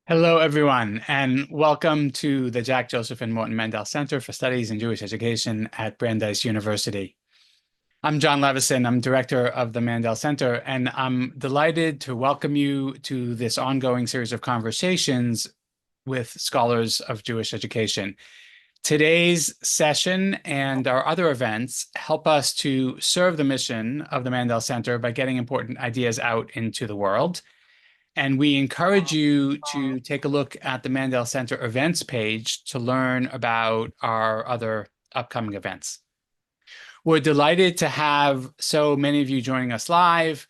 Hello, everyone, and welcome to the Jack Joseph and Morton Mandel Center for Studies in Jewish Education at Brandeis University. I'm John Levison. I'm director of the Mandel Center, and I'm delighted to welcome you to this ongoing series of conversations with scholars of Jewish education. Today's session and our other events help us to serve the mission of the Mandel Center by getting important ideas out into the world. And we encourage you to take a look at the Mandel Center events page to learn about our other upcoming events. We're delighted to have so many of you joining us live,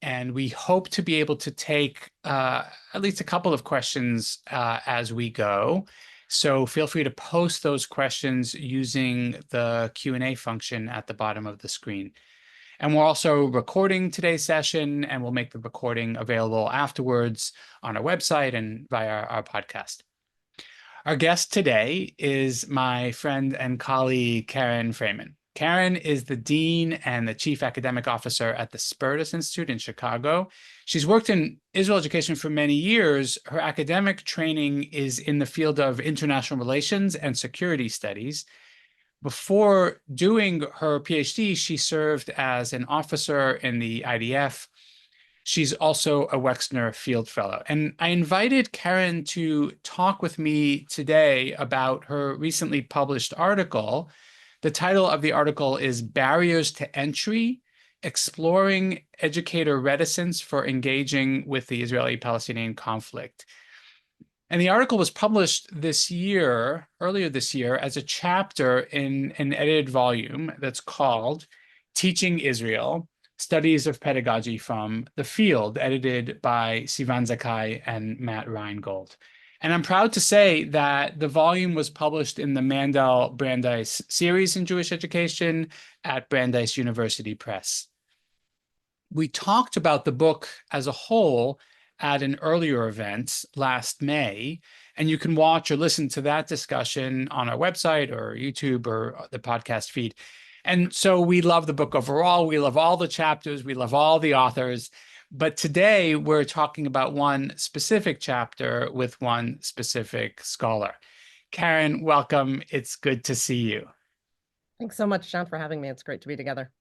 and we hope to be able to take at least a couple of questions as we go. So feel free to post those questions using the Q&A function at the bottom of the screen. And we're also recording today's session, and we'll make the recording available afterwards on our website and via our podcast. Our guest today is my friend and colleague, Keren Fraiman. Keren is the Dean and the Chief Academic Officer at the Spertus Institute in Chicago. She's worked in Israel education for many years. Her academic training is in the field of international relations and security studies. Before doing her PhD, she served as an officer in the IDF. She's also a Wexner Field Fellow. And I invited Keren to talk with me today about her recently published article. The title of the article is Barriers to Entry: Exploring Educator Reticence for Engaging with the Israeli-Palestinian Conflict. And the article was published earlier this year, as a chapter in an edited volume that's called Teaching Israel: Studies of Pedagogy from the Field, edited by Sivan Zakai and Matt Reingold. And I'm proud to say that the volume was published in the Mandel Brandeis series in Jewish education at Brandeis University Press. We talked about the book as a whole at an earlier event last May, and you can watch or listen to that discussion on our website or YouTube or the podcast feed. And so we love the book overall. We love all the chapters. We love all the authors. But today we're talking about one specific chapter with one specific scholar. Keren, welcome. It's good to see you. Thanks so much, John, for having me. It's great to be together.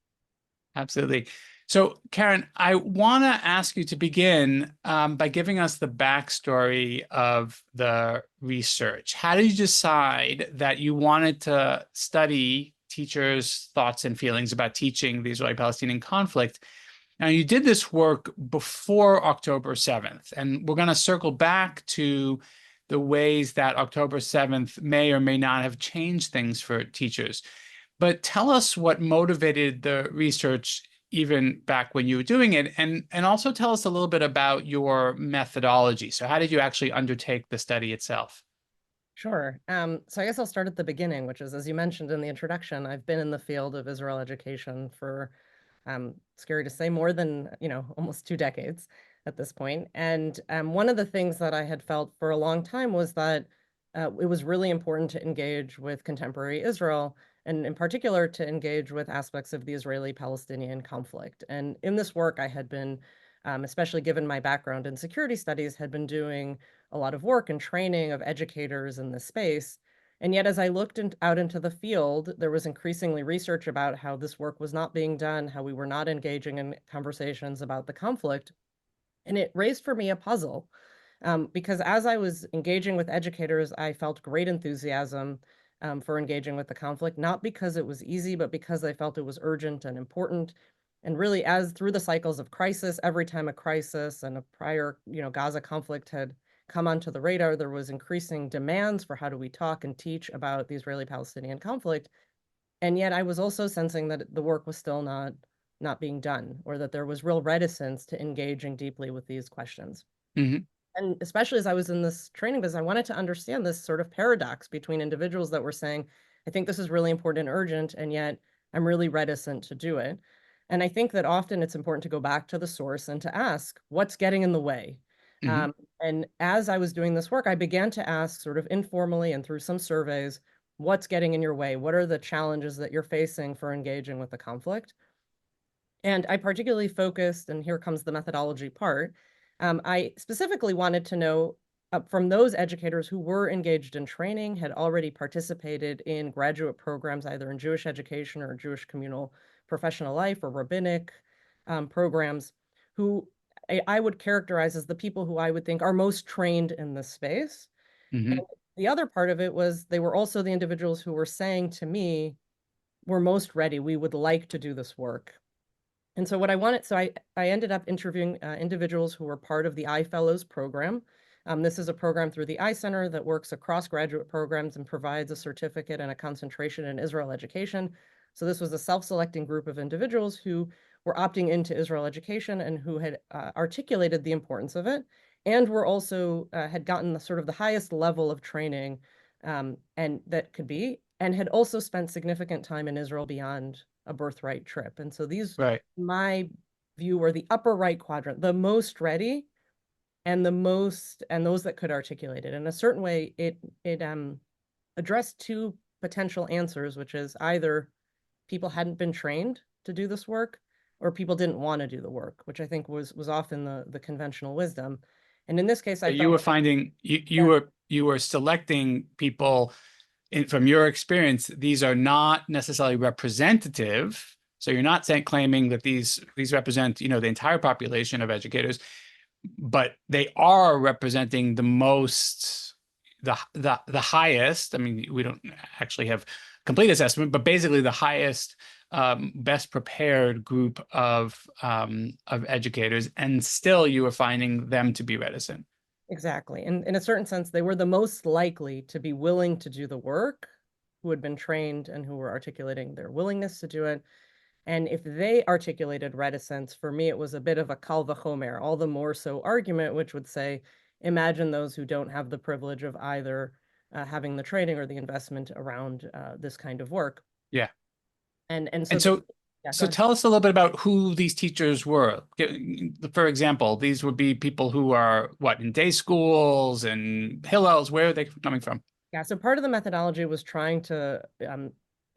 Absolutely. So, Keren, I want to ask you to begin by giving us the backstory of the research. How did you decide that you wanted to study teachers' thoughts and feelings about teaching the Israeli-Palestinian conflict? Now, you did this work before October 7th, and we're going to circle back to the ways that October 7th may or may not have changed things for teachers. But tell us what motivated the research even back when you were doing it, and also tell us a little bit about your methodology. So how did you actually undertake the study itself? Sure. So I guess I'll start at the beginning, which is, as you mentioned in the introduction, I've been in the field of Israel education for, scary to say, more than, almost 2 decades at this point. And one of the things that I had felt for a long time was that it was really important to engage with contemporary Israel, and in particular to engage with aspects of the Israeli-Palestinian conflict. And in this work, I had been, especially given my background in security studies, had been doing a lot of work and training of educators in this space. And yet, as I looked out into the field, there was increasingly research about how this work was not being done, how we were not engaging in conversations about the conflict. And it raised for me a puzzle, because as I was engaging with educators, I felt great enthusiasm for engaging with the conflict, not because it was easy, but because I felt it was urgent and important. And really, as through the cycles of crisis, every time a crisis and a prior, Gaza conflict had come onto the radar, there was increasing demands for how do we talk and teach about the Israeli-Palestinian conflict. And yet I was also sensing that the work was still not being done, or that there was real reticence to engaging deeply with these questions. Mm-hmm. And especially as I was in this training business, I wanted to understand this sort of paradox between individuals that were saying, I think this is really important and urgent, and yet I'm really reticent to do it. And I think that often it's important to go back to the source and to ask, what's getting in the way? Mm-hmm. And as I was doing this work, I began to ask, sort of informally and through some surveys, what's getting in your way? What are the challenges that you're facing for engaging with the conflict? And I particularly focused, and here comes the methodology part, I specifically wanted to know from those educators who were engaged in training, had already participated in graduate programs, either in Jewish education or Jewish communal professional life or rabbinic programs, who I would characterize as the people who I would think are most trained in this space. And Hmm. the other part of it was they were also the individuals who were saying to me, we're most ready. We would like to do this work. And so what I wanted, so I ended up interviewing individuals who were part of the iFellows program. This is a program through the I-Center that works across graduate programs and provides a certificate and a concentration in Israel education. So this was a self-selecting group of individuals who were opting into Israel education and who had articulated the importance of it, and were also had gotten the sort of the highest level of training and that could be, and had also spent significant time in Israel beyond a birthright trip. And so these, Right. my view, were the upper right quadrant, the most ready and the most, and those that could articulate it. In a certain way, it addressed two potential answers, which is either people hadn't been trained to do this work, or people didn't want to do the work, which I think was often the conventional wisdom. And in this case, I You felt were like, finding yeah, you were selecting people from your experience. These are not necessarily representative. So you're not saying claiming that these represent, the entire population of educators, but they are representing the most, the highest. I mean, we don't actually have complete assessment, but basically the highest, best prepared group of educators, and still you are finding them to be reticent. exactly. And in a certain sense, they were the most likely to be willing to do the work, who had been trained and who were articulating their willingness to do it. And if they articulated reticence, for me, it was a bit of a kal vachomer, all the more so argument, which would say, imagine those who don't have the privilege of either having the training or the investment around this kind of work. Yeah. And so And this, so, yeah, go so ahead. tell us a little bit about who these teachers were. For example, these would be people who are what, in day schools and Hillels. Where are they coming from? Yeah, so part of the methodology was trying to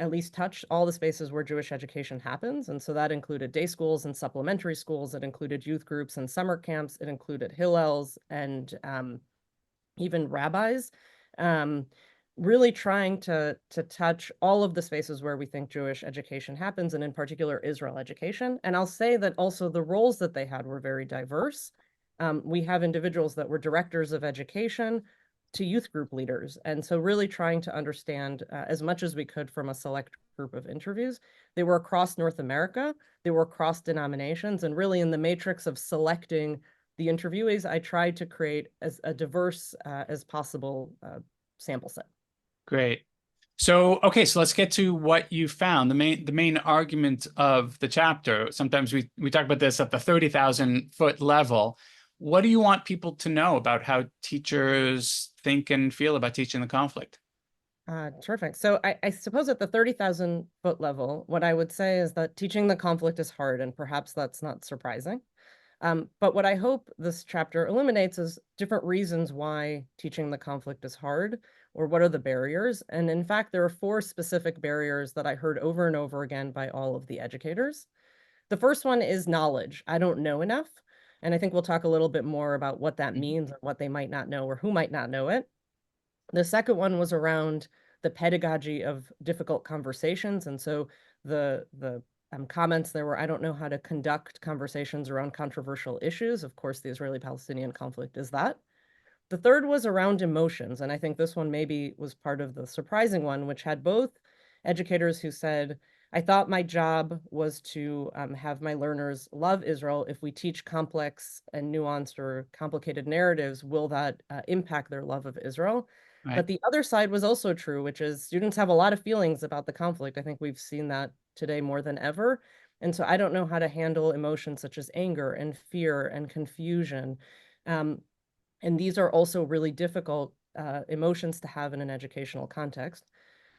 at least touch all the spaces where Jewish education happens. And so that included day schools and supplementary schools. It included youth groups and summer camps. It included Hillels and even rabbis, um, really trying to touch all of the spaces where we think Jewish education happens, and in particular Israel education. And I'll say that also the roles that they had were very diverse. We have individuals that were directors of education to youth group leaders, and so really trying to understand as much as we could from a select group of interviews. They were across North America, they were across denominations, and really in the matrix of selecting the interviewees, I tried to create as a diverse as possible sample set. Great. So, okay, so let's get to what you found. The main argument of the chapter. Sometimes we talk about this at the 30,000 foot level. What do you want people to know about how teachers think and feel about teaching the conflict? Terrific. So I suppose at the 30,000 foot level, what I would say is that teaching the conflict is hard, and perhaps that's not surprising. But what I hope this chapter illuminates is different reasons why teaching the conflict is hard, or what are the barriers. And in fact, there are four specific barriers that I heard over and over again by all of the educators. The first one is knowledge. I don't know enough. And I think we'll talk a little bit more about what that Mhm. means and what they might not know or who might not know it. The second one was around the pedagogy of difficult conversations. And so the comments there were, I don't know how to conduct conversations around controversial issues. Of course, the Israeli-Palestinian conflict is that. The third was around emotions, and I think this one maybe was part of the surprising one, which had both educators who said, I thought my job was to have my learners love Israel. If we teach complex and nuanced or complicated narratives, will that impact their love of Israel? Right. But the other side was also true, which is students have a lot of feelings about the conflict. I think we've seen that today more than ever. And so I don't know how to handle emotions such as anger and fear and confusion. Um, and these are also really difficult emotions to have in an educational context.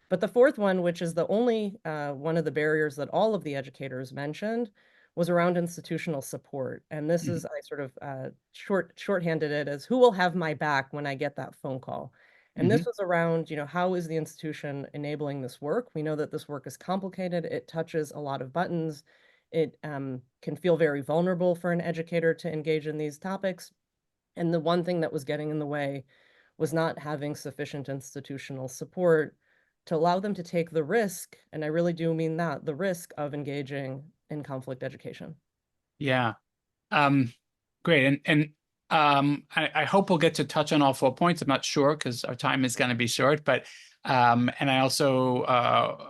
But the fourth one, which is the only one of the barriers that all of the educators mentioned, was around institutional support. And this Mhm. is, I sort of shorthanded it as who will have my back when I get that phone call. And this Mhm. was around, how is the institution enabling this work? We know that this work is complicated. It touches a lot of buttons. It can feel very vulnerable for an educator to engage in these topics. And the one thing that was getting in the way was not having sufficient institutional support to allow them to take the risk, and I really do mean that, the risk of engaging in conflict education. Yeah. Um, Great. I hope we'll get to touch on all 4 points. I'm not sure because our time is going to be short, but and I also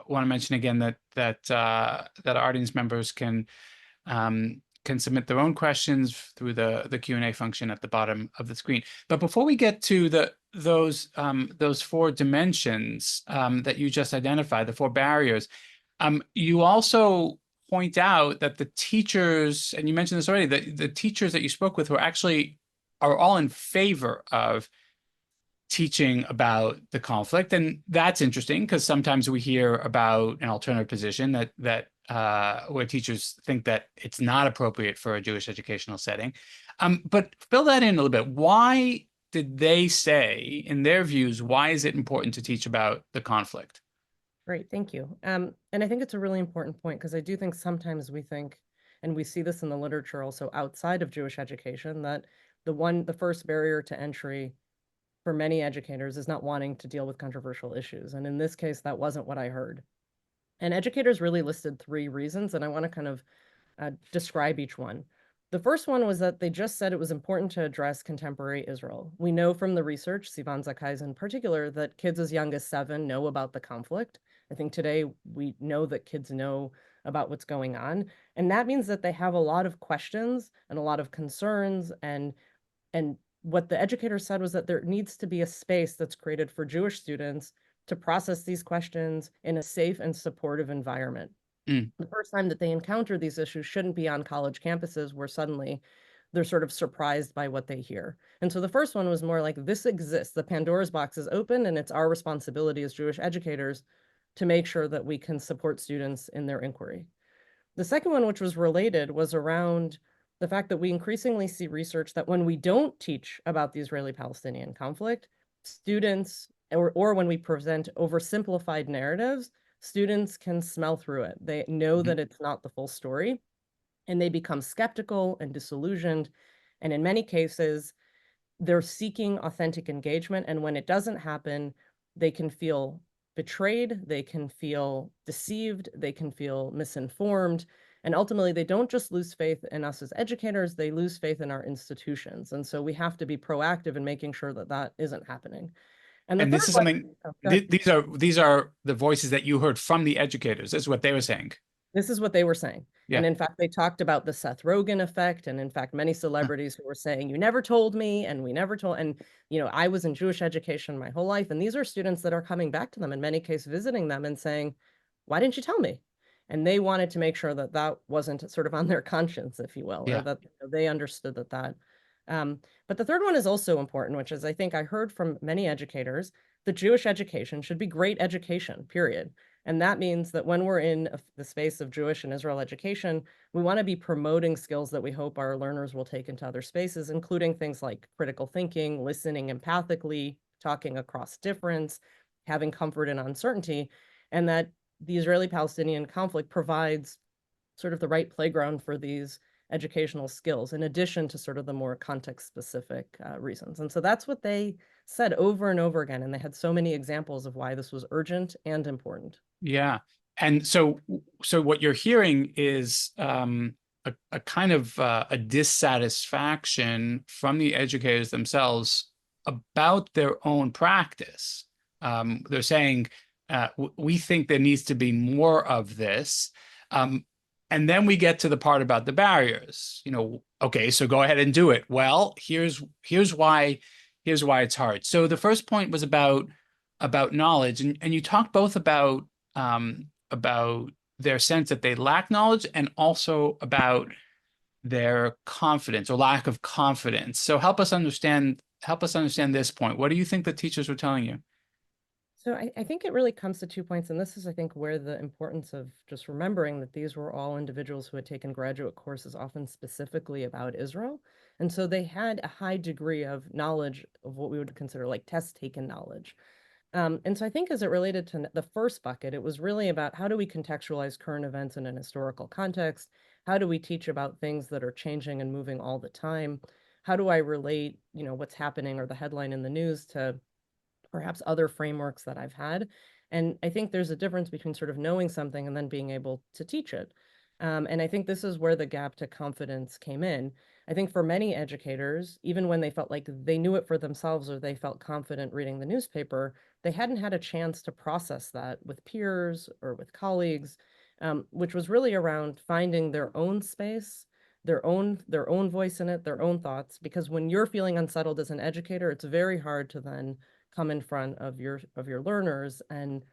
want to mention again that our audience members can submit their own questions through the Q&A function at the bottom of the screen. But before we get to those 4 dimensions that you just identified, the 4 barriers, you also point out that the teachers, and you mentioned this already, the teachers that you spoke with are all in favor of teaching about the conflict. And that's interesting because sometimes we hear about an alternative position that where teachers think that it's not appropriate for a Jewish educational setting. But fill that in a little bit. Why did they say, in their views, why is it important to teach about the conflict? Great, thank you. And I think it's a really important point because I do think sometimes we think, and we see this in the literature also outside of Jewish education, that the first barrier to entry for many educators is not wanting to deal with controversial issues. And in this case, that wasn't what I heard. And educators really listed 3 reasons, and I want to kind of describe each one. The first one was that they just said it was important to address contemporary Israel. We know from the research, Sivan Zakai's in particular, that kids as young as 7 know about the conflict. I think today we know that kids know about what's going on. And that means that they have a lot of questions and a lot of concerns. And what the educator said was that there needs to be a space that's created for Jewish students to process these questions in a safe and supportive environment. Mm. The first time that they encounter these issues shouldn't be on college campuses where suddenly they're sort of surprised by what they hear. And so the first one was more like this exists. The Pandora's box is open, and it's our responsibility as Jewish educators to make sure that we can support students in their inquiry. The second one, which was related, was around the fact that we increasingly see research that when we don't teach about the Israeli-Palestinian conflict, students, or when we present oversimplified narratives, students can smell through it. They know Mhm. that it's not the full story, and they become skeptical and disillusioned. And in many cases, they're seeking authentic engagement. And when it doesn't happen, they can feel betrayed, they can feel deceived, they can feel misinformed. And ultimately, they don't just lose faith in us as educators, they lose faith in our institutions. And so we have to be proactive in making sure that that isn't happening. And the And third this is one, something, oh, go ahead. these are the voices that you heard from the educators. This is what they were saying. This is what they were saying. And Yeah. in fact, they talked about the Seth Rogen effect. And in fact, many celebrities who were saying, you never told me, and we never told. And, I was in Jewish education my whole life. And these are students that are coming back to them, in many cases, visiting them and saying, why didn't you tell me? And they wanted to make sure that that wasn't sort of on their conscience, if you will, or Yeah. that they understood that. But the third one is also important, which is I think I heard from many educators that Jewish education should be great education, period. And that means that when we're in the space of Jewish and Israel education, we want to be promoting skills that we hope our learners will take into other spaces, including things like critical thinking, listening empathically, talking across difference, having comfort in uncertainty, and that the Israeli-Palestinian conflict provides sort of the right playground for these educational skills, in addition to sort of the more context-specific reasons. And so that's what they said over and over again. And they had so many examples of why this was urgent and important. Yeah. And so what you're hearing is a kind of a dissatisfaction from the educators themselves about their own practice. They're saying, we think there needs to be more of this. Um, and then we get to the part about the barriers. Okay, so go ahead and do it. Well, here's why it's hard. So the first point was about knowledge, and you talked both about their sense that they lack knowledge and also about their confidence or lack of confidence. So help us understand this point. What do you think the teachers were telling you? So I think it really comes to 2 points, and this is, I think, where the importance of just remembering that these were all individuals who had taken graduate courses, often specifically about Israel. And so they had a high degree of knowledge of what we would consider like test taken knowledge. And so I think as it related to the first bucket, it was really about how do we contextualize current events in an historical context? How do we teach about things that are changing and moving all the time? how do I relate, what's happening or the headline in the news to perhaps other frameworks that I've had. And I think there's a difference between sort of knowing something and then being able to teach it. And I think this is where the gap to confidence came in. I think for many educators, even when they felt like they knew it for themselves or they felt confident reading the newspaper, they hadn't had a chance to process that with peers or with colleagues, which was really around finding their own space, their own voice in it, their own thoughts. Because when you're feeling unsettled as an educator, it's very hard to then come in front of your learners and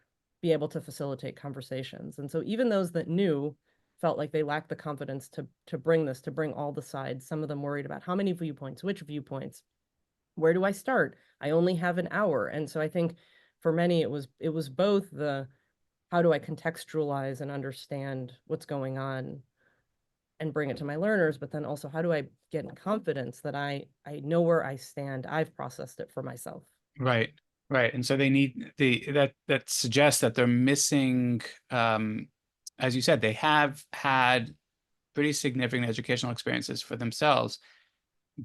be able to facilitate conversations. And so even those that knew felt like they lacked the confidence to bring all the sides. Some of them worried about how many viewpoints, which viewpoints, where do I start? I only have an hour. And so I think for many it was both the how do I contextualize and understand what's going on and bring it to my learners, but then also how do I get confidence that I know where I stand, I've processed it for myself. Right, right. And so they need that suggests that they're missing, as you said, they have had pretty significant educational experiences for themselves,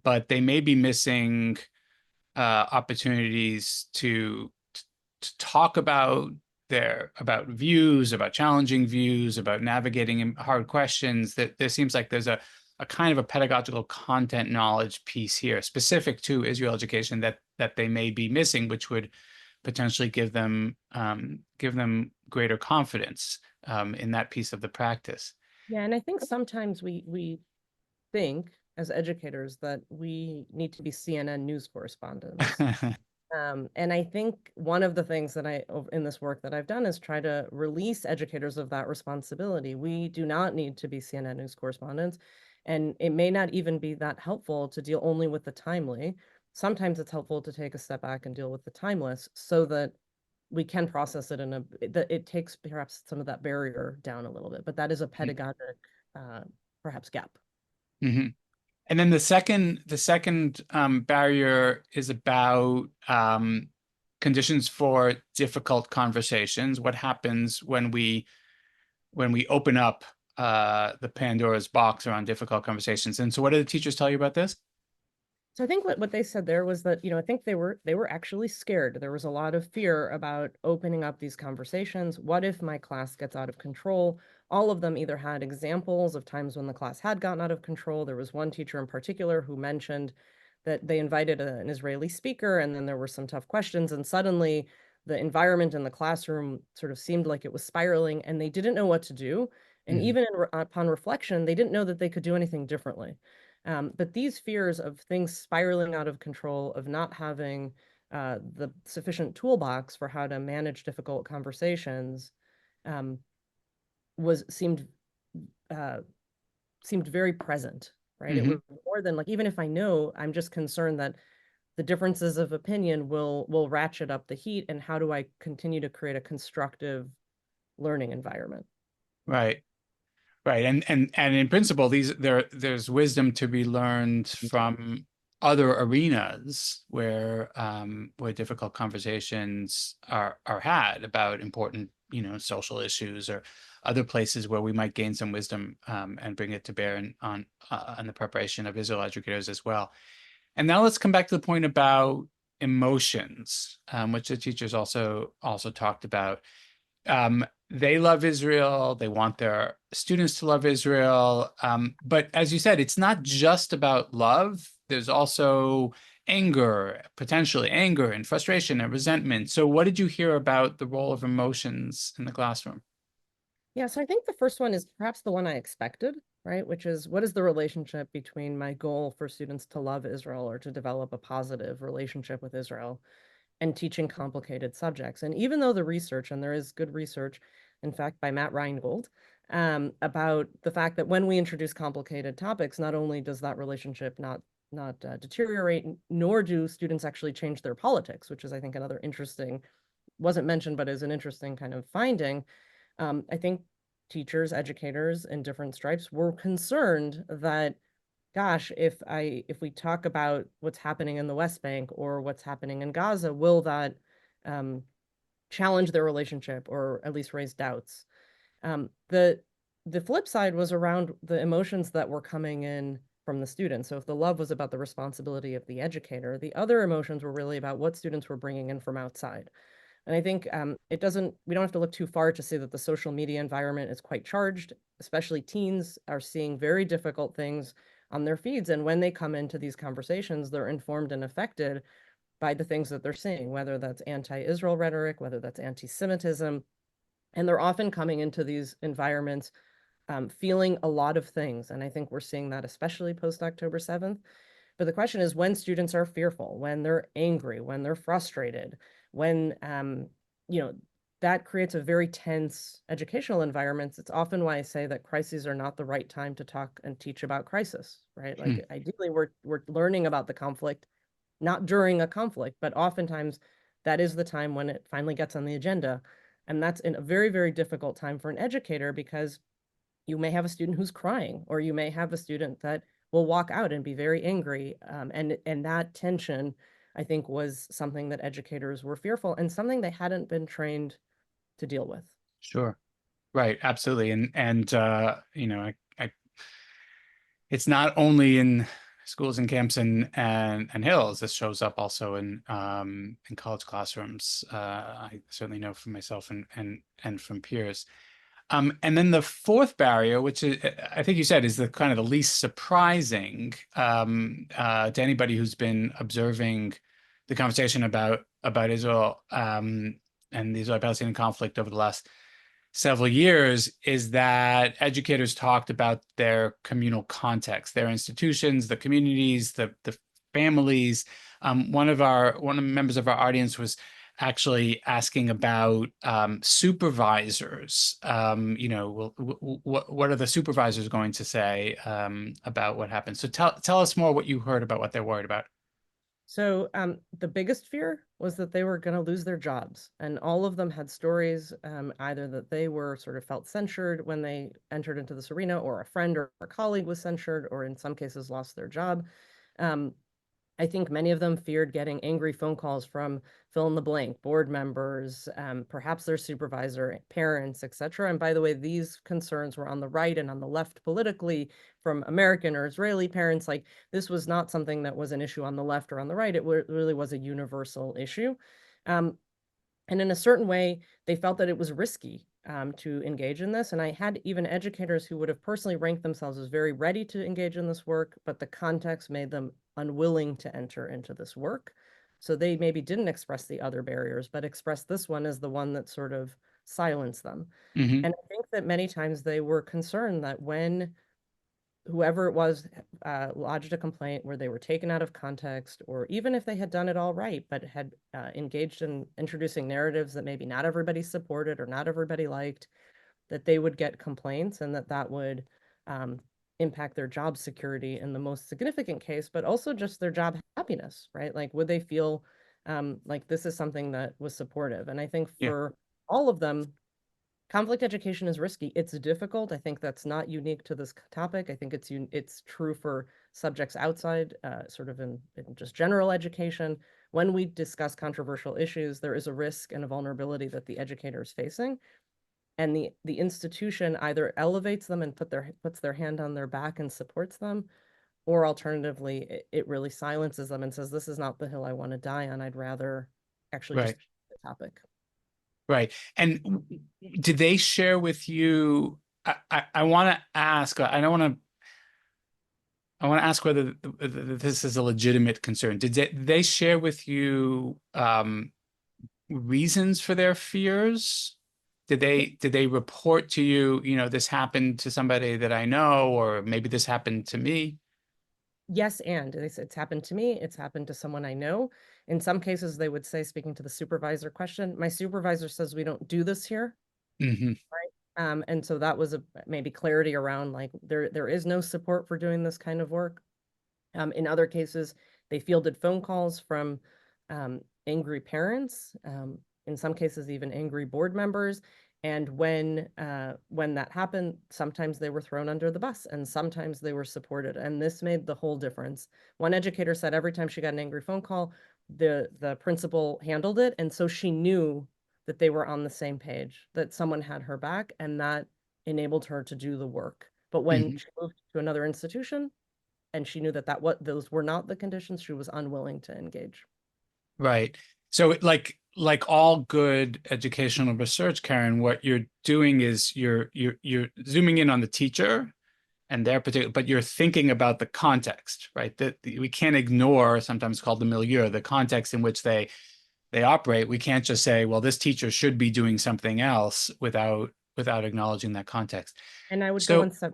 but they may be missing opportunities to talk about about views, about challenging views, about navigating hard questions. That there seems like there's a kind of a pedagogical content knowledge piece here specific to Israel education that they may be missing, which would potentially give them greater confidence in that piece of the practice. Yeah, and I think sometimes we think as educators that we need to be CNN news correspondents. And I think one of the things that in this work that I've done is try to release educators of that responsibility. We do not need to be CNN news correspondents, and it may not even be that helpful to deal only with the timely. Sometimes it's helpful to take a step back and deal with the timeless so that we can process it that it takes perhaps some of that barrier down a little bit, but that is a pedagogic, uh, perhaps gap. Mhm. And then the second barrier is about conditions for difficult conversations. What happens when we open up the Pandora's box around difficult conversations? And so, what do the teachers tell you about this? So I think what they said there was that, I think they were actually scared. There was a lot of fear about opening up these conversations. What if my class gets out of control? All of them either had examples of times when the class had gotten out of control. There was one teacher in particular who mentioned that they invited an Israeli speaker, and then there were some tough questions, and suddenly the environment in the classroom sort of seemed like it was spiraling, and they didn't know what to do. And Mhm. even upon reflection, they didn't know that they could do anything differently. But these fears of things spiraling out of control, of not having the sufficient toolbox for how to manage difficult conversations, um, was uh, seemed very present, right? It Mhm. was more than like, even if I know, I'm just concerned that the differences of opinion will ratchet up the heat, and how do I continue to create a constructive learning environment? Right. Right. And in principle, there's wisdom to be learned from other arenas where difficult conversations are had about important, social issues or other places where we might gain some wisdom and bring it to bear on the preparation of Israel educators as well. And now let's come back to the point about emotions, which the teachers also talked about. They love Israel. They want their students to love Israel. But as you said, it's not just about love. There's also anger, potentially anger and frustration and resentment. So what did you hear about the role of emotions in the classroom? Yeah, so I think the first one is perhaps the one I expected, right? Which is, what is the relationship between my goal for students to love Israel or to develop a positive relationship with Israel and teaching complicated subjects? And even though the research, and there is good research, in fact, by Matt Reingold, about the fact that when we introduce complicated topics, not only does that relationship not deteriorate, nor do students actually change their politics, which is, I think, another interesting, wasn't mentioned, but is an interesting kind of finding. I think teachers, educators in different stripes were concerned that, gosh, if we talk about what's happening in the West Bank or what's happening in Gaza, will that um, challenge their relationship or at least raise doubts? The flip side was around the emotions that were coming in from the students. So if the love was about the responsibility of the educator, the other emotions were really about what students were bringing in from outside. And I think we don't have to look too far to see that the social media environment is quite charged, especially teens are seeing very difficult things on their feeds. And when they come into these conversations, they're informed and affected by the things that they're seeing, whether that's anti-Israel rhetoric, whether that's anti-Semitism. And they're often coming into these environments feeling a lot of things. And I think we're seeing that especially post October 7th. But the question is when students are fearful, when they're angry, when they're frustrated, when, you know, that creates a very tense educational environment. It's often why I say that crises are not the right time to talk and teach about crisis, right? Hmm. Like ideally we're learning about the conflict, not during a conflict, but oftentimes that is the time when it finally gets on the agenda. And that's in a very, very difficult time for an educator because you may have a student who's crying, or you may have a student that will walk out and be very angry. And that tension, I think, was something that educators were fearful and something they hadn't been trained to deal with. Sure. Right. Absolutely. And it's not only in schools and camps and hills. This shows up also in college classrooms. I certainly know from myself and from peers. And then the fourth barrier, which is, I think you said, is the kind of the least surprising to anybody who's been observing the conversation about Israel and the Israeli-Palestinian conflict over the last several years, is that educators talked about their communal context, their institutions, the communities, the families. One of the members of our audience was actually asking about supervisors. What are the supervisors going to say about what happened? So tell us more what you heard about what they're worried about. So the biggest fear was that they were going to lose their jobs. And all of them had stories, either that they were sort of felt censured when they entered into this arena, or a friend or a colleague was censured, or in some cases lost their job. Um, I think many of them feared getting angry phone calls from fill in the blank, board members, perhaps their supervisor, parents, etc. And by the way, these concerns were on the right and on the left politically from American or Israeli parents. Like this was not something that was an issue on the left or on the right. It really was a universal issue. Um, and in a certain way, they felt that it was risky to engage in this. And I had even educators who would have personally ranked themselves as very ready to engage in this work, but the context made them unwilling to enter into this work. So they maybe didn't express the other barriers, but expressed this one as the one that sort of silenced them. Hmm. And I think that many times they were concerned that when whoever it was lodged a complaint where they were taken out of context, or even if they had done it all right, but had engaged in introducing narratives that maybe not everybody supported or not everybody liked, that they would get complaints and that would um, impact their job security in the most significant case, but also just their job happiness, right? Like, would they feel like this is something that was supportive? And I think Yeah. for all of them, conflict education is risky. It's difficult. I think that's not unique to this topic. I think it's true for subjects outside, sort of in just general education. When we discuss controversial issues, there is a risk and a vulnerability that the educator is facing, and the institution either elevates them and puts their hand on their back and supports them, or alternatively, it really silences them and says, "This is not the hill I want to die on. I'd rather actually just Right. the topic." Right. And did they share with you? I want to ask. I want to ask whether this is a legitimate concern. Did they share with you reasons for their fears? Did they report to you, this happened to somebody that I know, or maybe this happened to me? Yes, and it's happened to me. It's happened to someone I know. In some cases, they would say, speaking to the supervisor question, my supervisor says we don't do this here. Hmm. And so that was maybe clarity around like there is no support for doing this kind of work. In other cases, they fielded phone calls from angry parents, in some cases even angry board members. And when that happened, sometimes they were thrown under the bus and sometimes they were supported. And this made the whole difference. One educator said every time she got an angry phone call, the principal handled it. And so she knew that they were on the same page, that someone had her back, and that enabled her to do the work. But when Hmm. she moved to another institution, and she knew that what those were not the conditions, she was unwilling to engage. Right. So like all good educational research, Karen, what you're doing is you're zooming in on the teacher and their particular, but you're thinking about the context, right? That we can't ignore, sometimes called the milieu, the context in which they operate. We can't just say, well, this teacher should be doing something else without acknowledging that context. And I would go So,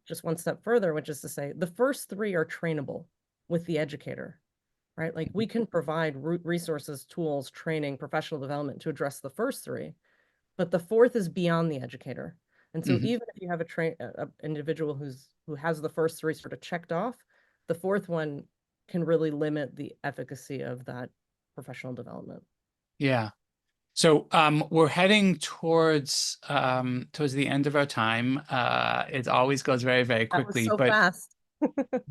just one step further, which is to say the first three are trainable with the educator, right? Like we can provide resources, tools, training, professional development to address the first three, but the fourth is beyond the educator. And so mhm. even if you have a individual who has the first three sort of checked off, the fourth one can really limit the efficacy of that professional development. Yeah. So we're heading towards the end of our time. It always goes very, very That was quickly, so but fast.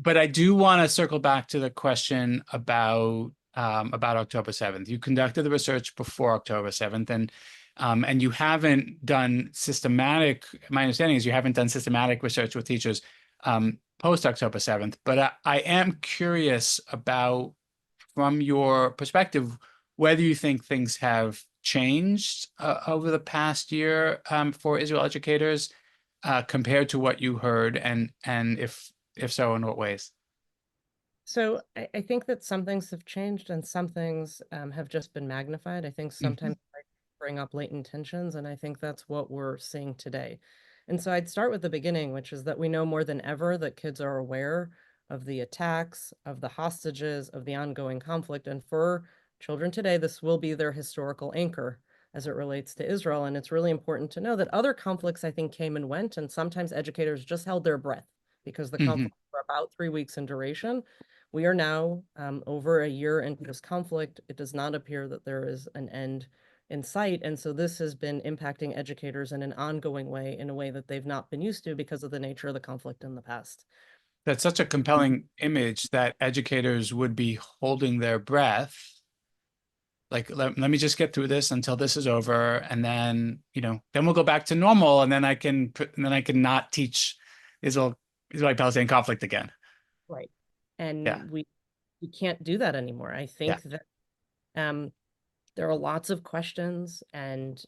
I do want to circle back to the question about October 7th. You conducted the research before October 7th, and you haven't done systematic, my understanding is you haven't done systematic research with teachers post October 7th, but I am curious about, from your perspective, whether you think things have changed over the past year for Israel educators compared to what you heard, and if so, in what ways? So I think that some things have changed and some things have just been magnified. I think Mhm. sometimes I bring up latent tensions, and I think that's what we're seeing today. And so I'd start with the beginning, which is that we know more than ever that kids are aware of the attacks, of the hostages, of the ongoing conflict. And for children today, this will be their historical anchor as it relates to Israel. And it's really important to know that other conflicts, I think, came and went, and sometimes educators just held their breath because the Mhm. conflicts were about 3 weeks in duration. We are now over a year into this conflict. It does not appear that there is an end in sight. And so this has been impacting educators in an ongoing way, in a way that they've not been used to because of the nature of the conflict in the past. That's such a compelling image that educators would be holding their breath. Like, let me just get through this until this is over, and then, then we'll go back to normal, and then I can not teach Israel Israeli-Palestinian conflict again. Right. Yeah, And we can't do that anymore. I yeah. think that um, there are lots of questions, and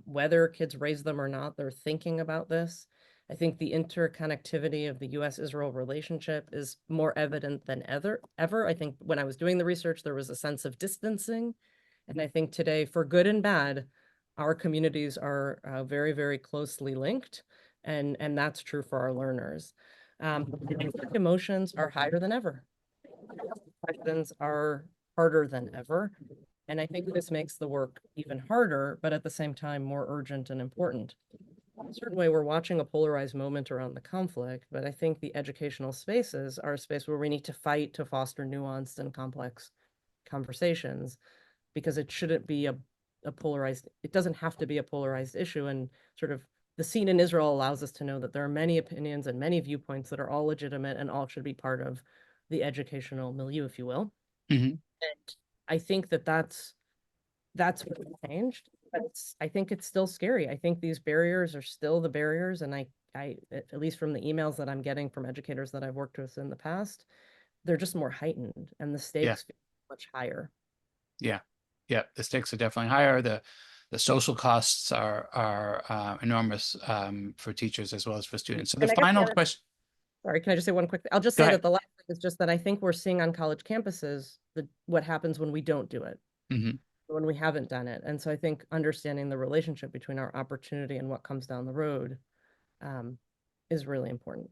whether kids raise them or not, they're thinking about this. I think the interconnectivity of the US-Israel relationship is more evident than ever. I think when I was doing the research, there was a sense of distancing. And I think today, for good and bad, our communities are very, very closely linked. And that's true for our learners. Emotions are higher than ever. Questions are harder than ever. And I think this makes the work even harder, but at the same time, more urgent and important. In a certain way, we're watching a polarized moment around the conflict, but I think the educational spaces are a space where we need to fight to foster nuanced and complex conversations, because it shouldn't be a polarized, it doesn't have to be a polarized issue. And sort of the scene in Israel allows us to know that there are many opinions and many viewpoints that are all legitimate and all should be part of the educational milieu, if you will. Mhm. And I think that that's what changed. But I think it's still scary. I think these barriers are still the barriers. And at least from the emails that I'm getting from educators that I've worked with in the past, they're just more heightened and the Yeah, stakes feel much higher. yeah, yeah. The stakes are definitely higher. The social costs are enormous for teachers as well as for students. So the And I guess final question, sorry, can I just say one quick thing? I'll just go say ahead. that the last thing is just that I think we're seeing on college campuses what happens when we don't do it, Mhm. when we haven't done it. And so I think understanding the relationship between our opportunity and what comes down the road um, is really important.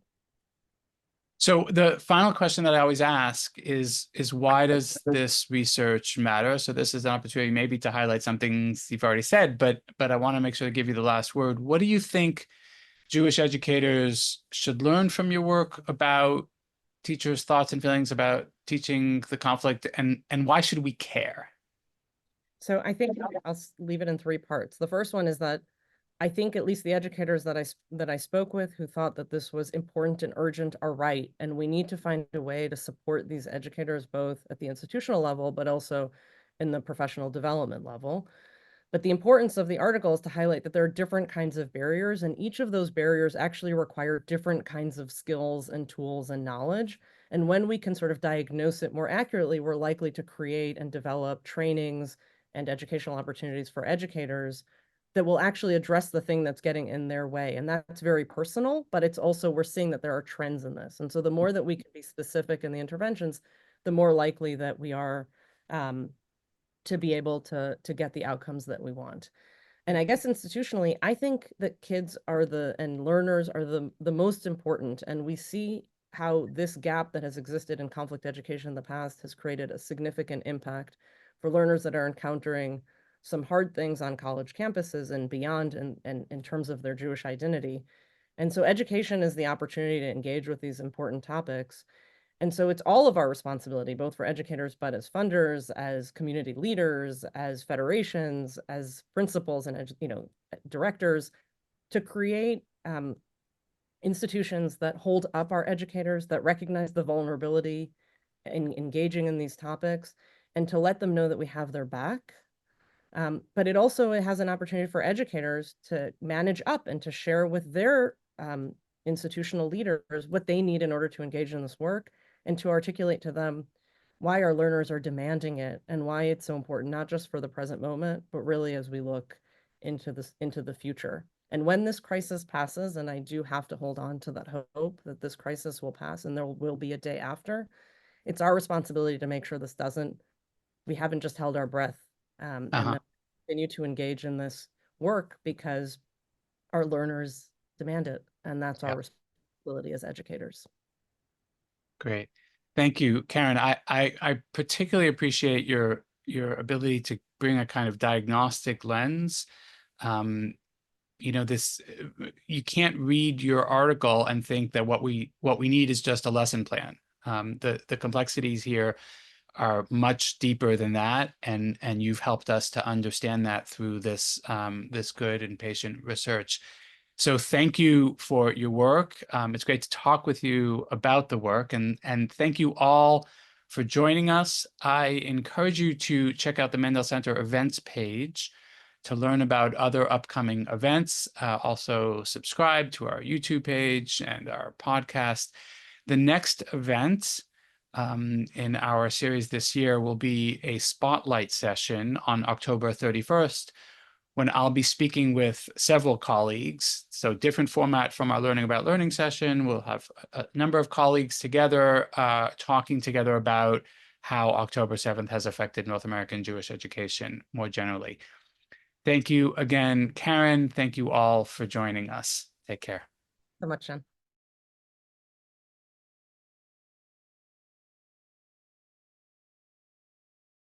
So the final question that I always ask is why does this research matter? So this is an opportunity maybe to highlight some things you've already said, but I want to make sure to give you the last word. What do you think Jewish educators should learn from your work about teachers' thoughts and feelings about teaching the conflict, and why should we care? So I think I'll leave it in three parts. The first one is that I think at least the educators that I spoke with who thought that this was important and urgent are right, and we need to find a way to support these educators both at the institutional level but also in the professional development level. But the importance of the article is to highlight that there are different kinds of barriers, and each of those barriers actually require different kinds of skills and tools and knowledge. And when we can sort of diagnose it more accurately, we're likely to create and develop trainings and educational opportunities for educators that will actually address the thing that's getting in their way. And that's very personal, but it's also, we're seeing that there are trends in this. And so the more that we can be specific in the interventions, the more likely that we are to be able to get the outcomes that we want. And I guess institutionally, I think that kids are and learners are the most important. And we see how this gap that has existed in conflict education in the past has created a significant impact for learners that are encountering some hard things on college campuses and beyond and in terms of their Jewish identity. And so education is the opportunity to engage with these important topics. And so it's all of our responsibility, both for educators, but as funders, as community leaders, as federations, as principals and directors, to create institutions that hold up our educators, that recognize the vulnerability in engaging in these topics, and to let them know that we have their back. But it also has an opportunity for educators to manage up and to share with their institutional leaders what they need in order to engage in this work, and to articulate to them why our learners are demanding it and why it's so important, not just for the present moment, but really as we look into the future. And when this crisis passes, and I do have to hold on to that hope that this crisis will pass and there will be a day after, it's our responsibility to make sure this doesn't, we haven't just held our breath, and Uh-huh. that we continue to engage in this work because our learners demand it. And that's our Yeah. responsibility as educators. Great. Thank you, Karen. I particularly appreciate your ability to bring a kind of diagnostic lens. Um, this you can't read your article and think that what we need is just a lesson plan. The complexities here are much deeper than that, and you've helped us to understand that through this good and patient research. So thank you for your work. It's great to talk with you about the work, and thank you all for joining us. I encourage you to check out the Mendel Center events page to learn about other upcoming events. Also subscribe to our YouTube page and our podcast. The next event in our series this year will be a spotlight session on October 31st, when I'll be speaking with several colleagues. So different format from our Learning About Learning session. We'll have a number of colleagues together, talking together about how October 7th has affected North American Jewish education more generally. Thank you again, Karen. Thank you all for joining us. Take care. So much, Jen.